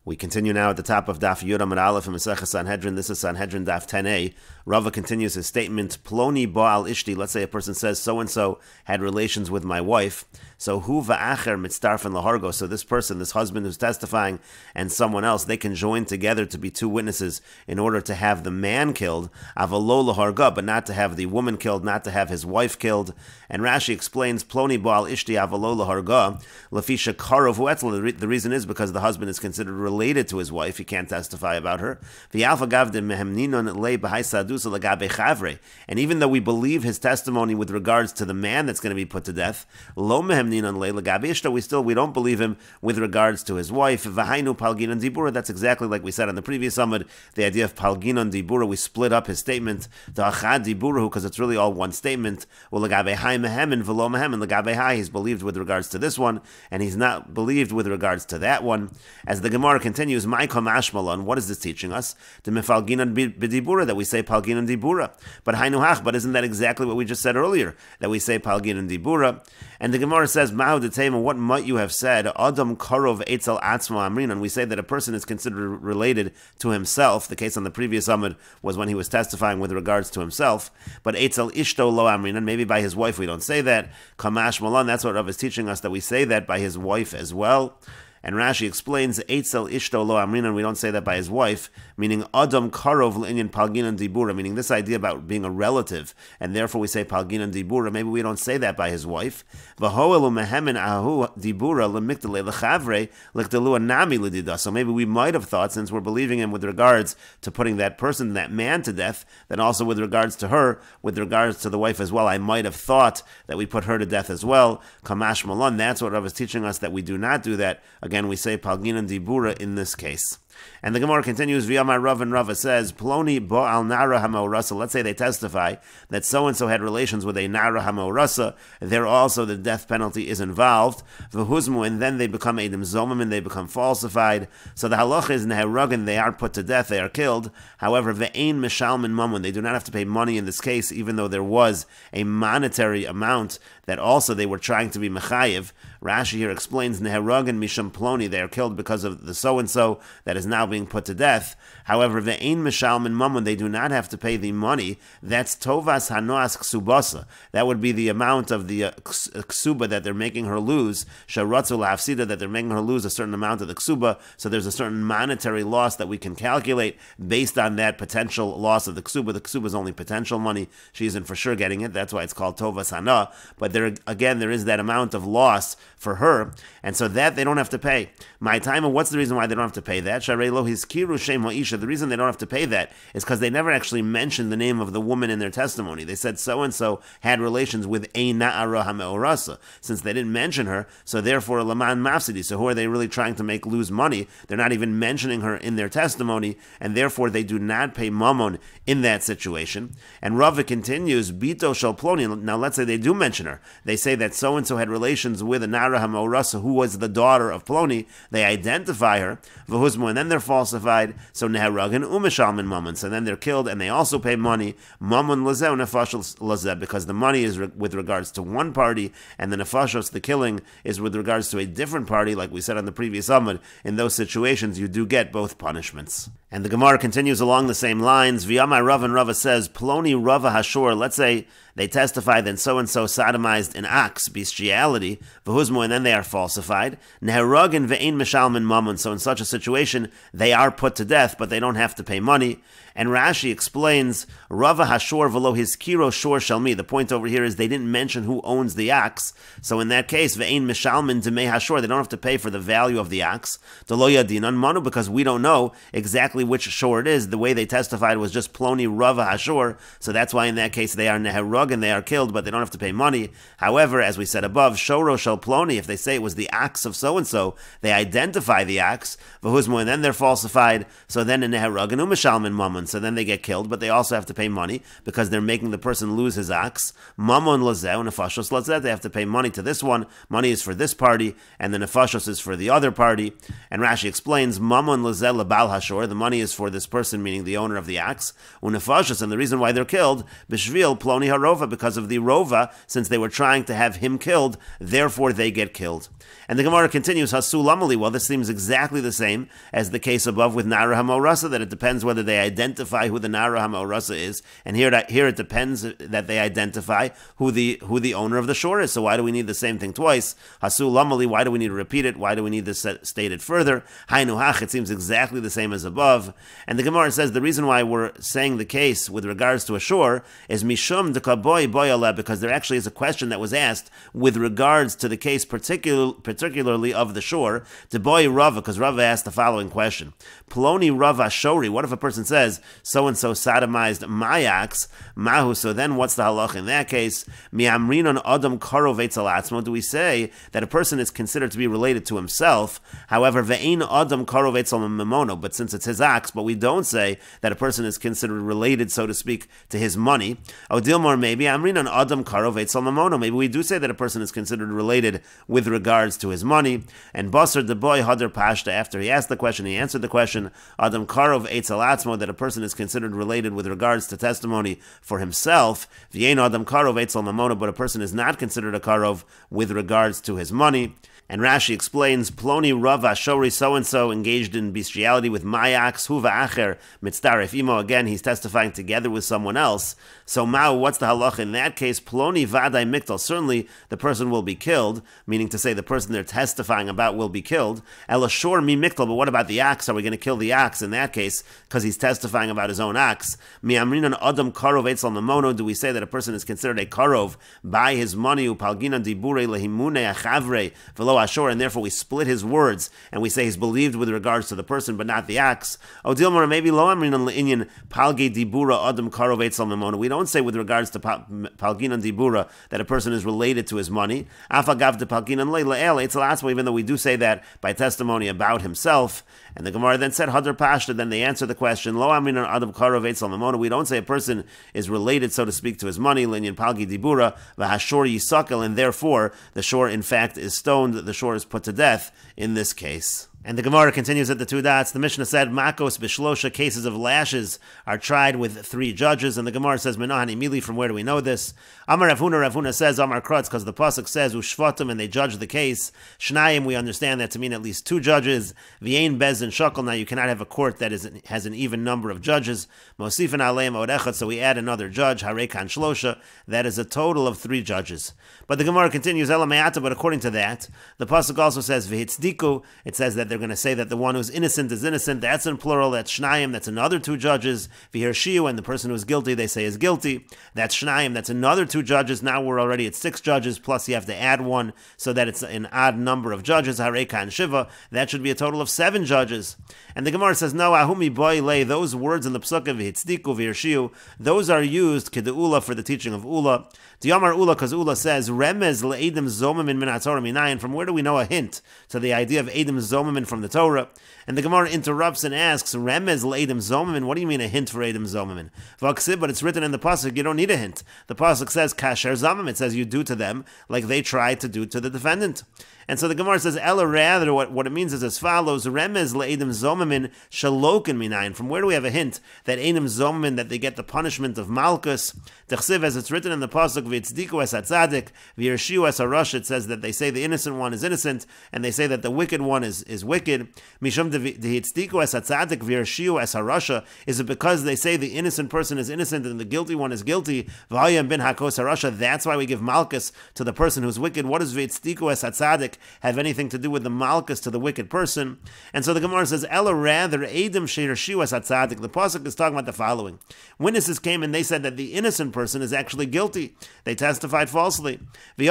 We continue now at the top of Daf Yomi Gemara in Mesechet Sanhedrin. This is Sanhedrin Daf 10a. Rava continues his statement, Ploni Baal Ishti. Let's say a person says, so-and-so had relations with my wife. So hu va'acher mitzdarfen lahargo. So this person, this husband who's testifying, and someone else, they can join together to be two witnesses in order to have the man killed, avalo laharga, but not to have the woman killed, not to have his wife killed. And Rashi explains, Ploni Baal Ishti avalo laharga, lafisha karov huetzel. The reason is because the husband is considered related to his wife. He can't testify about her. And even though we believe his testimony with regards to the man that's going to be put to death, we don't believe him with regards to his wife. That's exactly like we said on the previous summit, the idea of palginon dibura. We split up his statement to achad dibura because it's really all one statement. He's believed with regards to this one, and he's not believed with regards to that one. As the Gemara continues, what is this teaching us? That we say palginon dibura. But isn't that exactly what we just said earlier? That we say palginon dibura. And the Gemara says, what might you have said? Adam karov etzel atzma amrin. And we say that a person is considered related to himself. The case on the previous summit was when he was testifying with regards to himself. But etzel ishto lo amrin. And maybe by his wife we don't say that. Kamash malan. That's what Rav is teaching us, that we say that by his wife as well. And Rashi explains, Eitzel ishto lo amrinan, we don't say that by his wife, meaning Adam karov l'inyan palginan dibura, meaning this idea about being a relative, and therefore we say palginan dibura, maybe we don't say that by his wife. V'hoelu mehemin ahu dibura l'miktale l'chavre l'ktelu anami l'dida. So maybe we might have thought, since we're believing him with regards to putting that person, that man to death, then also with regards to her, with regards to the wife as well, I might have thought that we put her to death as well. Kamash malon, that's what Rav is teaching us, that we do not do that. Again, we say palginan dibura in this case. And the Gemara continues, V'yamar Rav, and Rava says, Ploni bo al nara hamaorasa. Let's say they testify that so-and-so had relations with a nara hamaorasa. There also the death penalty is involved. V'huzmu, and then they become edim zomim, and they become falsified. So the halach is neherugin, they are put to death, they are killed. However, ve'ein mishalmin mamun, they do not have to pay money in this case, even though there was a monetary amount that also they were trying to be mechayiv. Rashi here explains, neherugin misham ploni, they are killed because of the so-and-so that is now being put to death. However, ve'ein mishalmin mamun, they do not have to pay the money. That's tovas hanoas ksubasa. That would be the amount of the ksuba that they're making her lose. Sharatzu la'afsida, that they're making her lose a certain amount of the ksuba. So there's a certain monetary loss that we can calculate based on that potential loss of the ksuba. The ksuba is only potential money. She isn't for sure getting it. That's why it's called tovas hana. But there again, there is that amount of loss for her, and so that they don't have to pay. My time, what's the reason why they don't have to pay that? The reason they don't have to pay that is because they never actually mentioned the name of the woman in their testimony. They said so-and-so had relations with a na'ara ha'me'orasa. Since they didn't mention her, so therefore laman mafsidi. So who are they really trying to make lose money? They're not even mentioning her in their testimony, and therefore they do not pay mammon in that situation. And Rava continues, Bito shel ploni. Now let's say they do mention her. They say that so-and-so had relations with a na'ara ha'me'orasa who was the daughter of Ploni. They identify her, v'huzmu, and then they're falsified. So neharagin u'mishalmin mammon. So then they're killed, and they also pay money. Mammon lazeh nefashos lazeh, because the money is with regards to one party, and the nefashos, the killing, is with regards to a different party. Like we said on the previous summit, in those situations you do get both punishments. And the Gemara continues along the same lines. V'yamai Rav, and Rava says, Ploni Rava hashor. Let's say they testify that so-and-so sodomized an ox, bestiality, v'huzmu, and then they are falsified. Neheragin ve'ein mishalmin mammon. So in such a situation, they are put to death, but they don't have to pay money. And Rashi explains, Rava hashor v'lo his kiro shor shalmi. The point over here is they didn't mention who owns the ox. So in that case, ve'ein mishalmin demei hashor, they don't have to pay for the value of the ox. Delo yadinan manu, because we don't know exactly which shor it is. The way they testified was just Ploni Rava hashor. So that's why in that case they are neherag, and they are killed, but they don't have to pay money. However, as we said above, shoro shel ploni, if they say it was the ox of so-and-so, they identify the ox, v'huzmu, and then they're falsified, so then in neheragin u'mishalmin mammon, so then they get killed, but they also have to pay money, because they're making the person lose his ox. Mammon lazeh, nefashos lazeh, they have to pay money to this one, money is for this party, and the nefashos is for the other party. And Rashi explains, mammon lazeh lebal hashor, the money is for this person, meaning the owner of the ox, unefashas, and the reason why they're killed, b'shvil ploni harova, because of the rova, since they were trying to have him killed, therefore they get killed. And the Gemara continues, Hasu lamali, well, this seems exactly the same as the case above with Nara HaMorasa, that it depends whether they identify who the Nara HaMorasa is, and here it depends that they identify who the owner of the shore is. So why do we need the same thing twice? Hasu lamali, why do we need to repeat it? Why do we need this stated further? Hainu hach, it seems exactly the same as above. And the Gemara says the reason why we're saying the case with regards to a shore is mishum dekaboy boyala, because there actually is a question that was asked with regards to the case particularly of the shore, to boy Rava, because Rava asked the following question. Ploni Rava Shori, what if a person says, so-and-so sodomized my ox, mahu, so then what's the halach in that case? Mi'amrinon adam karov etzel atzmo, do we say that a person is considered to be related to himself, however, ve'ein adam karov etzel memono, but since it's his ox, but we don't say that a person is considered related, so to speak, to his money. Odilmor, maybe, amrinon adam karov etzel memono, maybe we do say that a person is considered related with regards to his money. And Basar the boy Hadar Pashta, after he asked the question, he answered the question, Adam Karov Eitzel Atzmo, that a person is considered related with regards to testimony for himself. V'yein Adam Karov Eitzel Mamona, but a person is not considered a Karov with regards to his money. And Rashi explains, Ploni Rava Shori so-and-so engaged in bestiality with Mayax, Huva Acher, Mitzdaref Imo. Again, he's testifying together with someone else. So Mao, what's the halach in that case? Ploni Vadai Miktal. Certainly the person will be killed, meaning to say the person they're testifying about will be killed. Elashor Mi Miktal, but what about the ox? Are we going to kill the ox in that case? Because he's testifying about his own ox. Mi Amrinan Adam Karov Eitzel Mamono. Do we say that a person is considered a Karov by his money? Upalginan Dibure Lehimune Achavre Velo Ashor, and therefore we split his words and we say he's believed with regards to the person but not the ox. Odilmar, maybe lo amrinan le'inyan palge dibura adam karov etzel memona. We don't say with regards to palginan dibura that a person is related to his money. Afagav de palginan le'el etzel atzmo, even though we do say that by testimony about himself. And the Gemara then said Hadar Pashta, then they answer the question, lo amrinan adam karov etzel memona. We don't say a person is related, so to speak, to his money, le'inyan palgi dibura v'hashor yisakel, and therefore the shore in fact is stoned, the shore is put to death in this case. And the Gemara continues at the two dots. The Mishnah said, Makos b'shlosha, cases of lashes are tried with 3 judges. And the Gemara says, Menahani Mili, from where do we know this? Amar Rav Huna says, Amar Krutz, because the Pasuk says, Ushvatim, and they judge the case. Shnayim, we understand that to mean at least 2 judges. V'yein bez and shakal, now you cannot have a court that has an even number of judges. Mosifan aleim odechat, so we add another judge, Harekan shlosha, that is a total of 3 judges. But the Gemara continues, Elameata, but according to that, the Pasuk also says, V'hitzdiku, it says that they're going to say that the one who's innocent is innocent. That's in plural. That's Shnayim. That's another 2 judges. V'hirshiu, and the person who's guilty, they say is guilty. That's Shnayim. That's another 2 judges. Now we're already at 6 judges, plus you have to add 1, so that it's an odd number of judges. Hareka and Shiva. That should be a total of 7 judges. And the Gemara says, no, ahumi boy lay, those words in the Psukkah, v'hitzdiku, v'hirshiu, those are used kede'ula for the teaching of Ula. Diyamar Ula, because Ula says, remez le'edim zomamin min haTorah minayin. From where do we know a hint to the idea of edim zomamin from the Torah? And the Gemara interrupts and asks, remez le'edim zomamin, what do you mean a hint for edim zomamin? V'aksib, but it's written in the Pasuk, you don't need a hint. The Pasuk says, kasher zamam, it says you do to them like they tried to do to the defendant. And so the Gemara says, Ella, rather, what it means is as follows, remez le'edim zomamin shalokin minayin. From where do we have a hint that edim zomamin, that they get the punishment of malchus? T'chsiv, as it's written in the Pasuk, v'yitzdiku es hatzadik, v'yirshiu es harash, it says that they say the innocent one is innocent, and they say that the wicked one is wicked. Mishum v'yitzdiku es hatzadik, v'yirshiu es harasha, is it because they say the innocent person is innocent and the guilty one is guilty? V'hayam bin hakos harasha, that's why we give malchus to the person who's wicked. What does v'yitzdiku es hatzadik have anything to do with the malchus to the wicked person? And so the Gemara says, Ella, rather, edim she'irshiu es hatzadik. The Pasuk is talking about the following. Witnesses came and they said that the innocent person is actually guilty. They testified falsely. And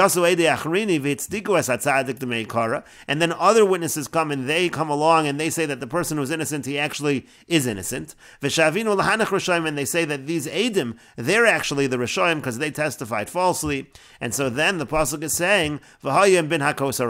then other witnesses come and they come along and they say that the person who's innocent, he actually is innocent. And they say that these Edim, they're actually the Rishoyim because they testified falsely. And so then the Pasuk is saying,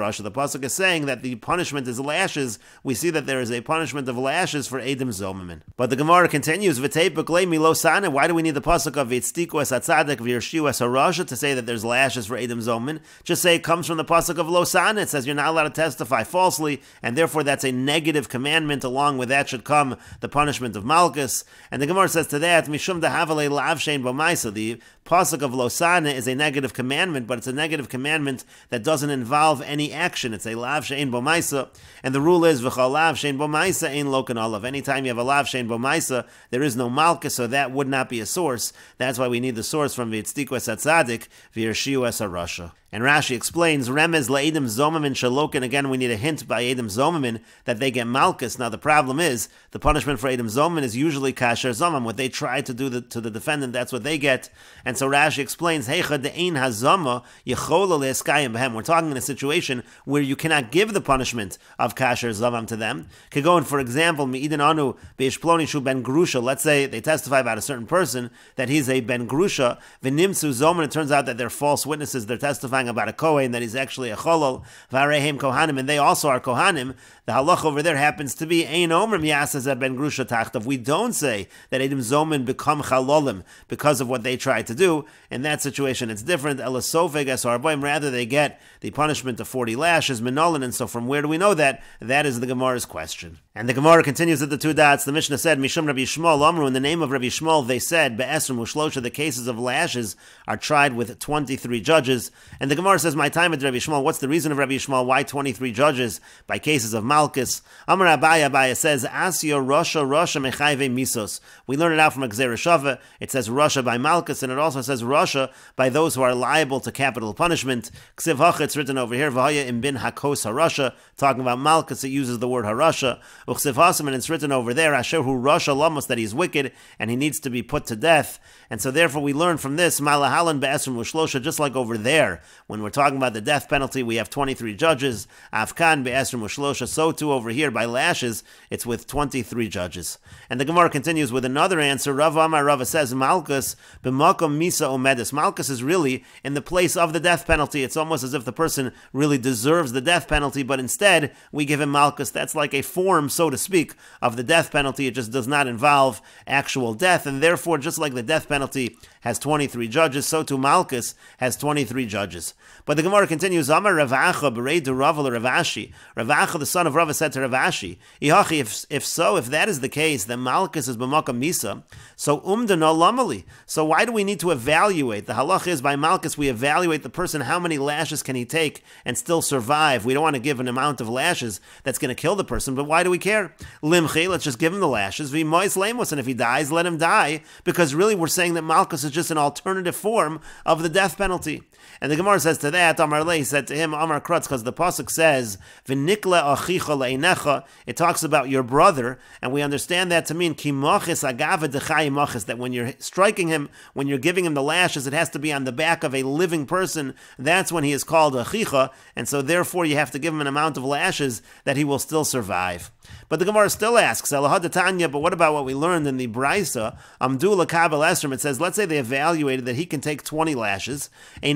harasha. The pasuk is saying that the punishment is lashes. We see that there is a punishment of lashes for Eidim Zomim. But the Gemara continues, why do we need the pasuk of V'tzdiku es hatzadik v'yirshiu es harasha to say that there's lashes for Eidim Zomim? Just say it comes from the pasuk of Lo Sana. It says you're not allowed to testify falsely, and therefore that's a negative commandment. Along with that should come the punishment of Malchus. And the Gemara says to that, Mishum dehavale lav shein b'maisa. The pasuk of Lo Sana is a negative commandment, but it's a negative commandment that doesn't involve any action. It's a lav shein b'maisa, and the rule is v'chal lav shein b'maisa ein lokan olav. Anytime you have a lav shein b'maisa, there is no Malchus, so that would not be a source. That's why we need the source from V'tzdiku es hatzadik v'yirshiu es harasha. And Rashi explains, Remez la'edim zomamin shalokin. Again, we need a hint by Edim zomamin that they get Malchus. Now, the problem is, the punishment for Edim zomamin is usually kasher zomam. What they try to do to the defendant, that's what they get. And so Rashi explains, Heicha de'ein hazama yechola le'eskayim behem. We're talking in a situation where you cannot give the punishment of kasher zomam to them. Kegon, for example, mi'idin anu be'ishploni shu ben grusha. Let's say they testify about a certain person that he's a ben grusha. V'nimtzu zoman. It turns out that they're false witnesses. They're testifying about a Kohen that he's actually a Cholol, Varehem Kohanim, and they also are Kohanim. The halach over there happens to be Ein Omer Yasaz Ben Grusha Tachtav. We don't say that Edim Zomin become Chalolim because of what they try to do. In that situation, it's different. Elasofeg Esarboim. Rather, they get the punishment of 40 lashes, Minolin. And so, from where do we know that? That is the Gemara's question. And the Gemara continues at the two dots. The Mishnah said, Mishum Rabbi Shmuel Amru. In the name of Rabbi Shmuel, they said, Be'esrim Ushlosha. The cases of lashes are tried with 23 judges. And the Gemara says, my time at Rabbi Shmuel. What's the reason of Rabbi Shmuel? Why 23 judges by cases of Malchus? Amar Abaya says, Asio Rasha Mechayve Misos. We learn it out from a Gzera Shava. It says Rasha by Malchus, and it also says Rasha by those who are liable to capital punishment. Ksiv Hach, it's written over here, V'haya im bin Hakos Harasha. Talking about Malchus, it uses the word Harasha. Uksiv Hasam, and it's written over there, Asher hu Rasha Lamos, that he's wicked, and he needs to be put to death. And so therefore we learn from this, Malahalan Be'esrim Ushlosha, just like over there, when we're talking about the death penalty, we have 23 judges. Afkan Be'esrim Ushlosha, so too over here by lashes, it's with 23 judges. And the Gemara continues with another answer. Rav Amar Rava says, Malchus b'makom misa omedis. Malchus is really in the place of the death penalty. It's almost as if the person really deserves the death penalty, but instead we give him Malchus. That's like a form, so to speak, of the death penalty. It just does not involve actual death, and therefore, just like the death penalty has 23 judges, so too Malchus has 23 judges. But the Gemara continues, Amar Ravacha b'rei de Rava Ravashi. Ravacha, the son of Rava, said to Ravashi, if that is the case, then Malchus is b'makam misa, so umdana lamali. So why do we need to evaluate? The halach is by Malchus we evaluate the person, how many lashes can he take and still survive. We don't want to give an amount of lashes that's going to kill the person, but why do we care? Limchi, let's just give him the lashes. V'mois lemos, and if he dies, let him die, because really we're saying that Malchus is just an alternative form of the death penalty. And the Gemara says to that, Amar Lei said to him, Amar Krutz, because the pasuk says, V'nikle achicha le'inecha, it talks about your brother, and we understand that to mean, Ki mochis agava dechai mochis, that when you're striking him, when you're giving him the lashes, it has to be on the back of a living person. That's when he is called achicha, and so therefore you have to give him an amount of lashes that he will still survive. But the Gemara still asks, Tanya, but what about what we learned in the Braisa? Amdula Kabel Esrim, it says, let's say they evaluated that he can take 20 lashes. We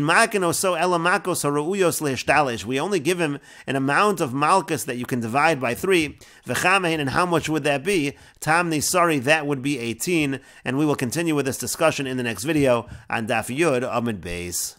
only give him an amount of Malchus that you can divide by 3. And how much would that be? Tamni, sorry, that would be 18. And we will continue with this discussion in the next video on Daf Yud Amud Beis.